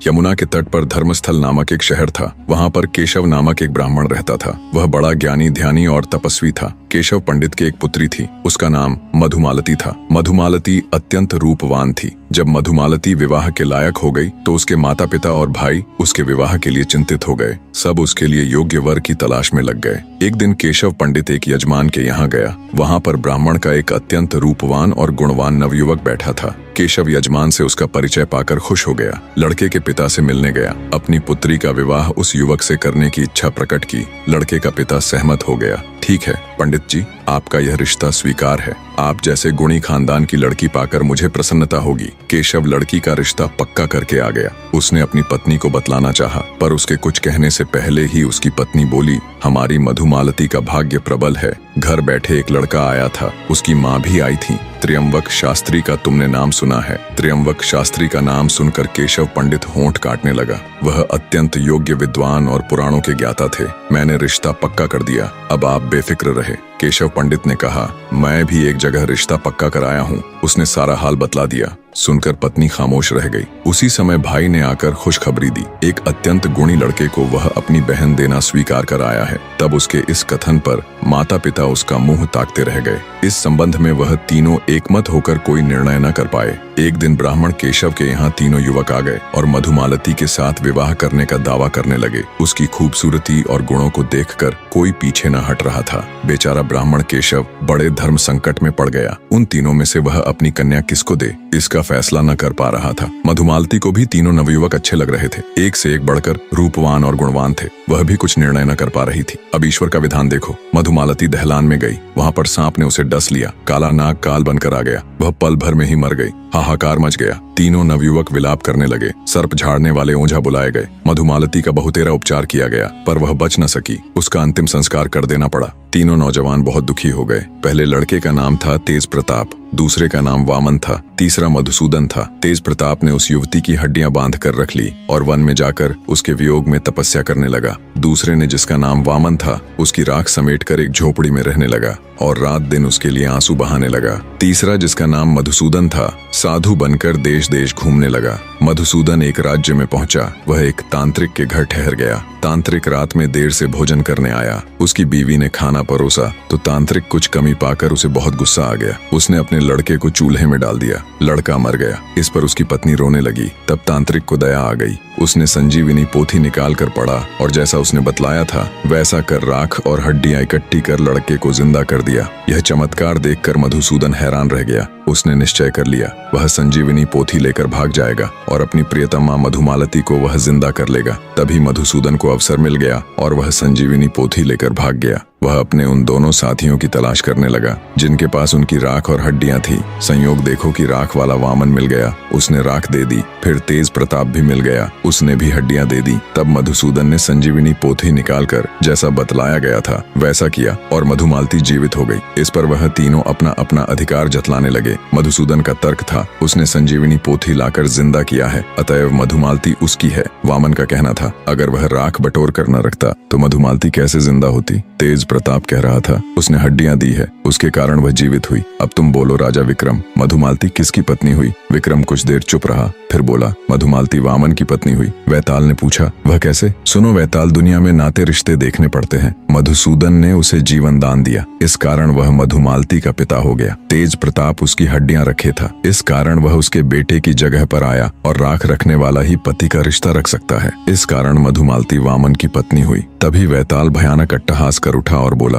यमुना के तट पर धर्मस्थल नामक एक शहर था। वहां पर केशव नामक एक ब्राह्मण रहता था। वह बड़ा ज्ञानी, ध्यानी और तपस्वी था। केशव पंडित की एक पुत्री थी। उसका नाम मधुमालती था। मधुमालती अत्यंत रूपवान थी। जब मधुमालती विवाह के लायक हो गई तो उसके माता पिता और भाई उसके विवाह के लिए चिंतित हो गए। सब उसके लिए योग्य वर की तलाश में लग गए। एक दिन केशव पंडित एक यजमान के यहाँ गया। वहां पर ब्राह्मण का एक अत्यंत रूपवान और गुणवान नवयुवक बैठा था। केशव यजमान से उसका परिचय पाकर खुश हो गया। लड़के के पिता से मिलने गया। अपनी पुत्री का विवाह उस युवक से करने की इच्छा प्रकट की। लड़के का पिता सहमत हो गया। ठीक है पंडित जी, आपका यह रिश्ता स्वीकार है। आप जैसे गुणी खानदान की लड़की पाकर मुझे प्रसन्नता होगी। केशव लड़की का रिश्ता पक्का करके आ गया। उसने अपनी पत्नी को बतलाना चाहा, पर उसके कुछ कहने से पहले ही उसकी पत्नी बोली, हमारी मधुमालती का भाग्य प्रबल है। घर बैठे एक लड़का आया था, उसकी माँ भी आई थी। त्र्यंबक शास्त्री का तुमने नाम सुना है? त्र्यंबक शास्त्री का नाम सुनकर केशव पंडित होंठ काटने लगा। वह अत्यंत योग्य विद्वान और पुराणों के ज्ञाता थे। मैंने रिश्ता पक्का कर दिया, अब आप बेफिक्र रहे। केशव पंडित ने कहा, मैं भी एक जगह रिश्ता पक्का कराया हूँ। उसने सारा हाल बतला दिया। सुनकर पत्नी खामोश रह गई। उसी समय भाई ने आकर खुशखबरी दी। एक अत्यंत गुणी लड़के को वह अपनी बहन देना स्वीकार कर आया है। तब उसके इस कथन पर माता पिता उसका मुंह ताकते रह गए। इस संबंध में वह तीनों एकमत होकर कोई निर्णय न कर पाए। एक दिन ब्राह्मण केशव के यहाँ तीनों युवक आ गए और मधुमालती के साथ विवाह करने का दावा करने लगे। उसकी खूबसूरती और गुणों को देखकर कोई पीछे न हट रहा था। बेचारा ब्राह्मण केशव बड़े धर्म संकट में पड़ गया। उन तीनों में से वह अपनी कन्या किसको दे, इसका फैसला न कर पा रहा था। मधुमालती को भी तीनों नवयुवक अच्छे लग रहे थे। एक से एक बढ़कर रूपवान और गुणवान थे। वह भी कुछ निर्णय न कर पा रही थी। अब ईश्वर का विधान देखो। मधुमालती दहलान में गई। वहां पर सांप ने उसे डस लिया। काला नाग काल बनकर आ गया। वह पल भर में ही मर गई। हाहाकार मच गया। तीनों नवयुवक विलाप करने लगे। सर्प झाड़ने वाले ओझा बुलाए गए। मधुमालती का बहुतेरा उपचार किया गया, पर वह बच न सकी। उसका अंतिम संस्कार कर देना पड़ा। तीनों नौजवान बहुत दुखी हो गए। पहले लड़के का नाम था तेज प्रताप, दूसरे का नाम वामन था, तीसरा मधुसूदन था। तेज प्रताप ने उस युवती की हड्डियां बांध कर रख ली और वन में जाकर उसके वियोग में तपस्या करने लगा। दूसरे ने, जिसका नाम वामन था, उसकी राख समेटकर एक झोपड़ी में रहने लगा और रात दिन उसके लिए आंसू बहाने लगा। तीसरा, जिसका नाम मधुसूदन था, साधु बनकर देश देश घूमने लगा। मधुसूदन एक राज्य में पहुंचा। वह एक तांत्रिक के घर ठहर गया। तांत्रिक रात में देर से भोजन करने आया। उसकी बीवी ने खाना परोसा तो तांत्रिक कुछ कमी पाकर उसे बहुत गुस्सा आ गया। उसने अपने लड़के को चूल्हे में डाल दिया। लड़का मर गया। इस पर उसकी पत्नी रोने लगी। तब तांत्रिक को दया आ गई। उसने संजीवनी पोथी निकाल कर पढ़ा और जैसा उसने बतलाया था वैसा कर राख और हड्डियां इकट्ठी कर लड़के को जिंदा कर दिया। यह चमत्कार देखकर मधुसूदन हैरान रह गया। उसने निश्चय कर लिया वह संजीवनी पोथी लेकर भाग जाएगा और अपनी प्रियतमा मधुमालती को वह जिंदा कर लेगा। तभी मधुसूदन को अवसर मिल गया और वह संजीवनी पोथी लेकर भाग गया। वह अपने उन दोनों साथियों की तलाश करने लगा जिनके पास उनकी राख और हड्डियां थी। संयोग देखो कि राख वाला वामन मिल गया। उसने राख दे दी। फिर तेज प्रताप भी मिल गया। उसने भी हड्डियां दे दी। तब मधुसूदन ने संजीवनी पोथी निकालकर जैसा बतलाया गया था वैसा किया और मधुमालती जीवित हो गई। इस पर वह तीनों अपना अपना अधिकार जतलाने लगे। मधुसूदन का तर्क था, उसने संजीवनी पोथी लाकर जिंदा किया है, अतएव मधुमालती उसकी है। वामन का कहना था, अगर वह राख बटोर कर न रखता तो मधुमालती कैसे जिंदा होती। तेज प्रताप कह रहा था, उसने हड्डियां दी है, उसके कारण वह जीवित हुई। अब तुम बोलो राजा विक्रम, मधुमालती किसकी पत्नी हुई? विक्रम कुछ देर चुप रहा, फिर बोला, मधुमालती वामन की पत्नी हुई। वैताल ने पूछा, वह कैसे? सुनो वैताल, दुनिया में नाते रिश्ते देखने पड़ते हैं। मधुसूदन ने उसे जीवन दान दिया, इस कारण वह मधुमालती का पिता हो गया। तेज प्रताप उसकी हड्डियां रखे था, इस कारण वह उसके बेटे की जगह पर आया और राख रखने वाला ही पति का रिश्ता रख सकता है। इस कारण मधुमालती वामन की पत्नी हुई। तभी वैताल भयानक अट्टहास कर उठा और बोला,